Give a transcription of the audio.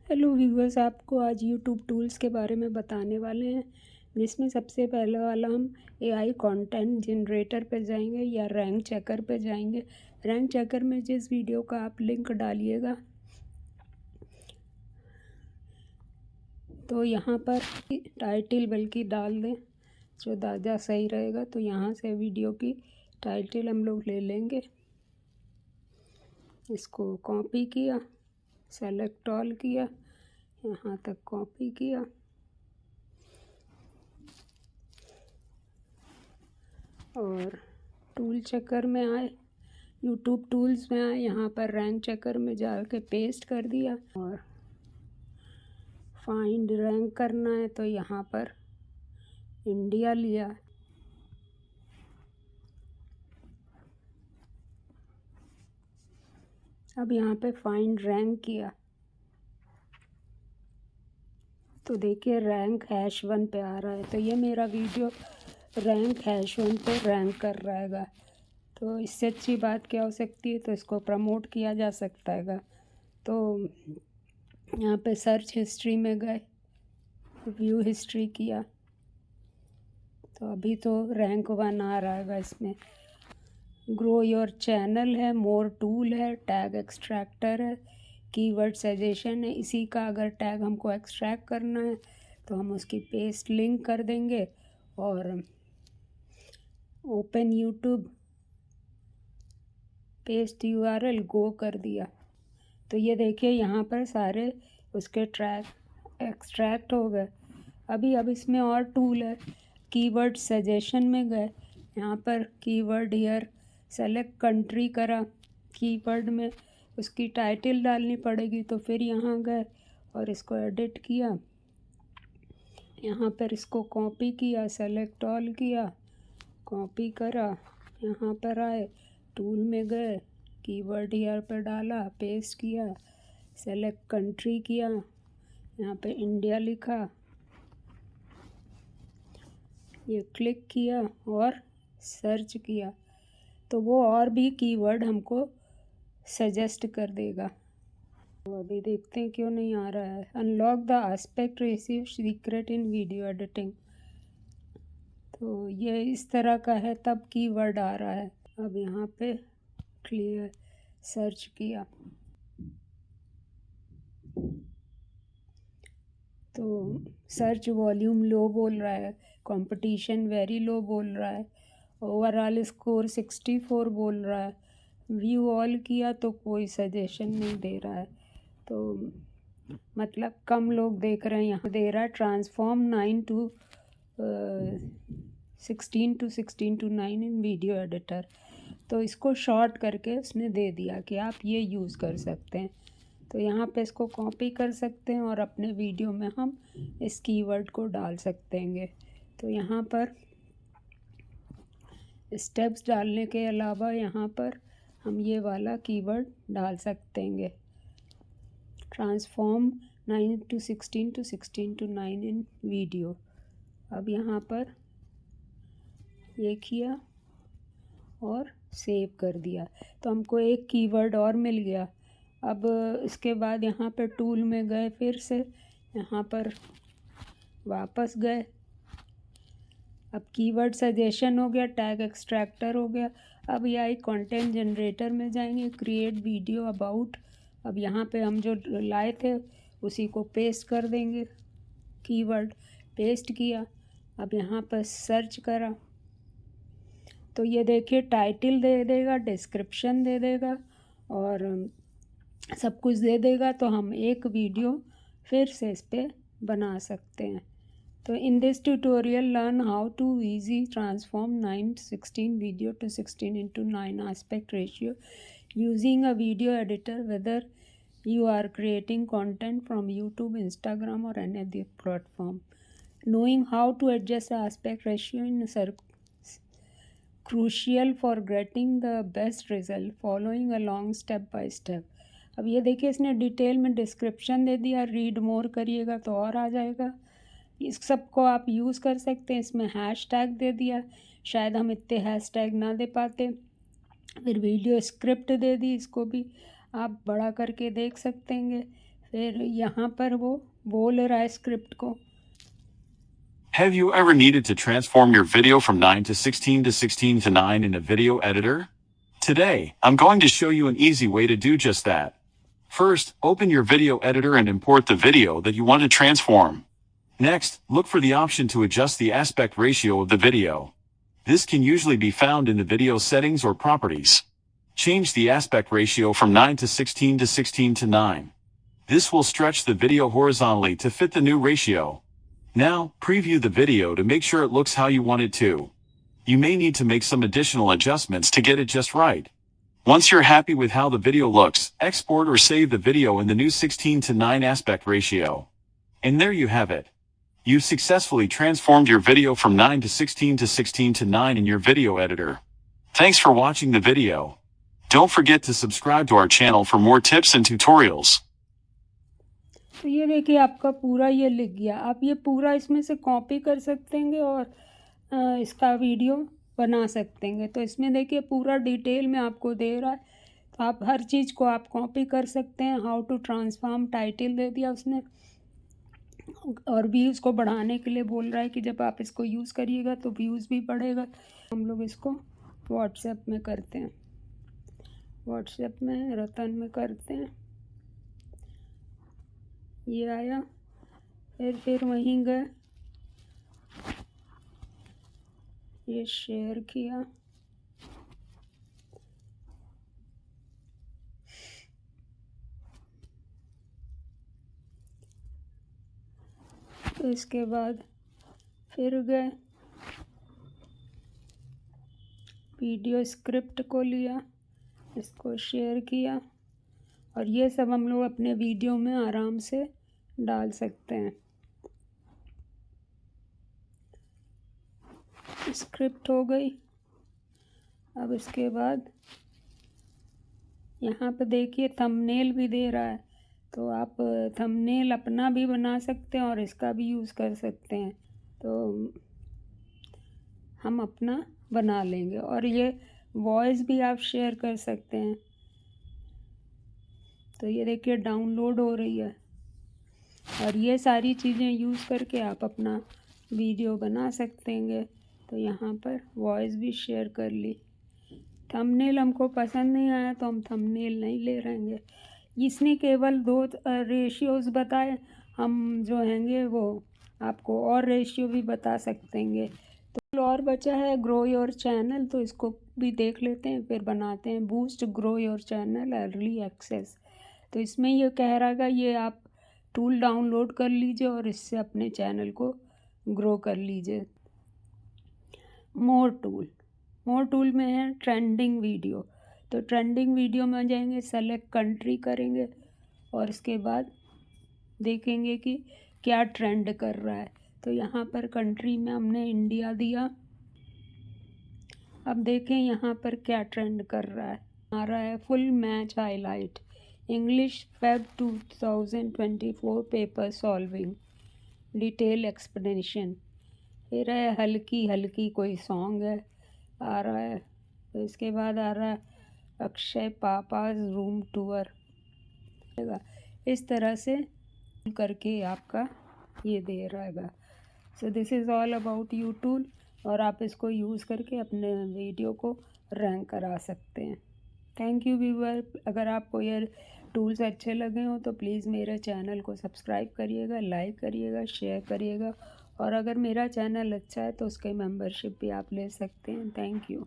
Hello viewers, आपको आज YouTube tools के बारे में बताने वाले हैं, जिसमें सबसे पहले वाला हम एआई कंटेंट जनरेटर पे जाएंगे या रैंक चेकर पे जाएंगे। रैंक चेकर में जिस वीडियो का आप लिंक डालिएगा तो यहाँ पर टाइटल बल्कि डाल दें जो ज़्यादा सही रहेगा। तो यहाँ से वीडियो की टाइटल हम लोग ले लेंगे, इसको कॉपी किया, सेलेक्ट ऑल किया, यहाँ तक कॉपी किया और टूल चेकर में आए, यूट्यूब टूल्स में आए, यहाँ पर रैंक चेकर में जाके पेस्ट कर दिया और फाइंड रैंक करना है तो यहाँ पर इंडिया लिया। अब यहाँ पे फाइंड रैंक किया तो देखिए रैंक #1 पे आ रहा है। तो ये मेरा वीडियो रैंक #1 पे रैंक कर रहेगा। तो इससे अच्छी बात क्या हो सकती है। तो इसको प्रमोट किया जा सकता है। तो यहाँ पे सर्च हिस्ट्री में गए, व्यू हिस्ट्री किया तो अभी तो रैंक 1 आ रहा है। इसमें ग्रो योर चैनल है, मोर टूल है, टैग एक्सट्रैक्टर है, कीवर्ड सजेशन है। इसी का अगर टैग हमको एक्सट्रैक्ट करना है तो हम उसकी पेस्ट लिंक कर देंगे और ओपन यूट्यूब, पेस्ट यूआरएल, गो कर दिया। तो ये देखिए यहाँ पर सारे उसके ट्रैक एक्सट्रैक्ट हो गए। अब इसमें और टूल है, कीवर्ड सजेशन में गए, यहाँ पर कीवर्ड हियर सेलेक्ट कंट्री करा, कीवर्ड में उसकी टाइटल डालनी पड़ेगी। तो फिर यहाँ गए और इसको एडिट किया, यहाँ पर इसको कॉपी किया, सेलेक्ट ऑल किया, कॉपी करा, यहाँ पर आए, टूल में गए, कीवर्ड हियर पर डाला, पेस्ट किया, सेलेक्ट कंट्री किया, यहाँ पे इंडिया लिखा, ये क्लिक किया और सर्च किया तो वो और भी कीवर्ड हमको सजेस्ट कर देगा। तो अभी देखते हैं क्यों नहीं आ रहा है। Unlock the aspect ratio secret in video editing. तो ये इस तरह का है, तब कीवर्ड आ रहा है। अब यहाँ पे क्लियर सर्च किया तो सर्च वॉल्यूम लो बोल रहा है, कंपटीशन वेरी लो बोल रहा है, ओवरऑल स्कोर 64 बोल रहा है, व्यू ऑल किया तो कोई सजेशन नहीं दे रहा है। तो मतलब कम लोग देख रहे हैं। यहाँ दे रहा है transform 16 to 9 in video editor. तो इसको शॉर्ट करके उसने दे दिया कि आप ये यूज़ कर सकते हैं। तो यहाँ पे इसको कॉपी कर सकते हैं और अपने वीडियो में हम इस कीवर्ड को डाल सकते हैं। तो यहाँ पर स्टेप्स डालने के अलावा यहाँ पर हम ये वाला कीवर्ड डाल सकते हैं, transform 9 to 16 to 9 in video. अब यहाँ पर ये किया और सेव कर दिया तो हमको एक कीवर्ड और मिल गया। अब इसके बाद यहाँ पर टूल में गए, फिर से यहाँ पर वापस गए, अब कीवर्ड सजेशन हो गया, टैग एक्सट्रैक्टर हो गया। अब एआई कंटेंट जनरेटर में जाएंगे, क्रिएट वीडियो अबाउट। अब यहाँ पे हम जो लाए थे उसी को पेस्ट कर देंगे, कीवर्ड पेस्ट किया। अब यहाँ पर सर्च करा तो ये देखिए टाइटल दे देगा, डिस्क्रिप्शन दे देगा और सब कुछ दे देगा। तो हम एक वीडियो फिर से इस पर बना सकते हैं। तो in this tutorial learn how to easy transform 9:16 video to 16:9 aspect ratio using a video editor, whether you are creating content from YouTube, Instagram or any other platform. Knowing how to adjust the aspect ratio is crucial for getting the best result, following along step by step. अब ये देखिए इसने detail में description दे दिया, read more करिएगा तो और आ जाएगा। इस सब को आप यूज़ कर सकते हैं। इसमें हैशटैग दे दिया, शायद हम इतने हैशटैग ना दे पाते। फिर वीडियो स्क्रिप्ट दे दी, इसको भी आप बड़ा करके देख सकते हैं। फिर यहाँ पर वो बोल रहा है स्क्रिप्ट को। Have you ever needed to transform your video from 9 to 16 to 16 to 9 in a video editor? Today, I'm going to show you an easy way to do just that. First, open your video editor and import the video that you want to transform. Next, look for the option to adjust the aspect ratio of the video. This can usually be found in the video settings or properties. Change the aspect ratio from 9 to 16 to 16 to 9. This will stretch the video horizontally to fit the new ratio. Now, preview the video to make sure it looks how you want it to. You may need to make some additional adjustments to get it just right. Once you're happy with how the video looks, export or save the video in the new 16 to 9 aspect ratio. And there you have it. You've successfully transformed your video from 9 to 16 to 16 to 9 in your video editor. Thanks for watching the video. Don't forget to subscribe to our channel for more tips and tutorials. तो ये देखिए आपका पूरा ये लिख गया। आप ये पूरा इसमें से कॉपी कर सकते हैं और इसका वीडियो बना सकते हैं। तो इसमें देखिए पूरा डिटेल में आपको दे रहा है, तो आप हर चीज़ को आप कॉपी कर सकते हैं। हाउ टू ट्रांसफॉर्म टाइटल दे दिया उसने, और व्यूज़ को बढ़ाने के लिए बोल रहा है कि जब आप इसको यूज़ करिएगा तो व्यूज़ भी बढ़ेगा। हम लोग इसको व्हाट्सएप में करते हैं, व्हाट्सएप में रतन में करते हैं। ये आया, फिर वहीं गए, ये शेयर किया, तो इसके बाद फिर गए, वीडियो स्क्रिप्ट को लिया, इसको शेयर किया, और ये सब हम लोग अपने वीडियो में आराम से डाल सकते हैं। स्क्रिप्ट हो गई। अब इसके बाद यहाँ पे देखिए थंबनेल भी दे रहा है, तो आप थंबनेल अपना भी बना सकते हैं और इसका भी यूज़ कर सकते हैं। तो हम अपना बना लेंगे, और ये वॉइस भी आप शेयर कर सकते हैं। तो ये देखिए डाउनलोड हो रही है, और ये सारी चीज़ें यूज़ करके आप अपना वीडियो बना सकते हैं। तो यहाँ पर वॉइस भी शेयर कर ली। थंबनेल हमको पसंद नहीं आया तो हम थंबनेल नहीं ले रहेंगे। इसने केवल 2 रेशियोज़ बताए, हम जो हैंगे वो आपको और रेशियो भी बता सकते हैं। तो और बचा है ग्रो योर चैनल, तो इसको भी देख लेते हैं, फिर बनाते हैं। Boost grow your channel early access. तो इसमें ये कह रहा है ये आप टूल डाउनलोड कर लीजिए और इससे अपने चैनल को ग्रो कर लीजिए। मोर टूल में है ट्रेंडिंग वीडियो। तो ट्रेंडिंग वीडियो में जाएंगे, सेलेक्ट कंट्री करेंगे, और इसके बाद देखेंगे कि क्या ट्रेंड कर रहा है। तो यहाँ पर कंट्री में हमने इंडिया दिया। अब देखें यहाँ पर क्या ट्रेंड कर रहा है। आ रहा है full match highlight, English Feb 2024 paper solving, detail explanation. फिर है हल्की हल्की कोई सॉन्ग है आ रहा है। तो इसके बाद आ रहा है अक्षय पापाज रूम टूर। इस तरह से करके आपका ये दे रहेगा। So this is all about YouTube, और आप इसको यूज़ करके अपने वीडियो को रैंक करा सकते हैं। Thank you viewer. अगर आपको ये टूल्स अच्छे लगे हों तो प्लीज़ मेरे चैनल को सब्सक्राइब करिएगा, लाइक करिएगा, शेयर करिएगा, और अगर मेरा चैनल अच्छा है तो उसकी मेंबरशिप भी आप ले सकते हैं। Thank you.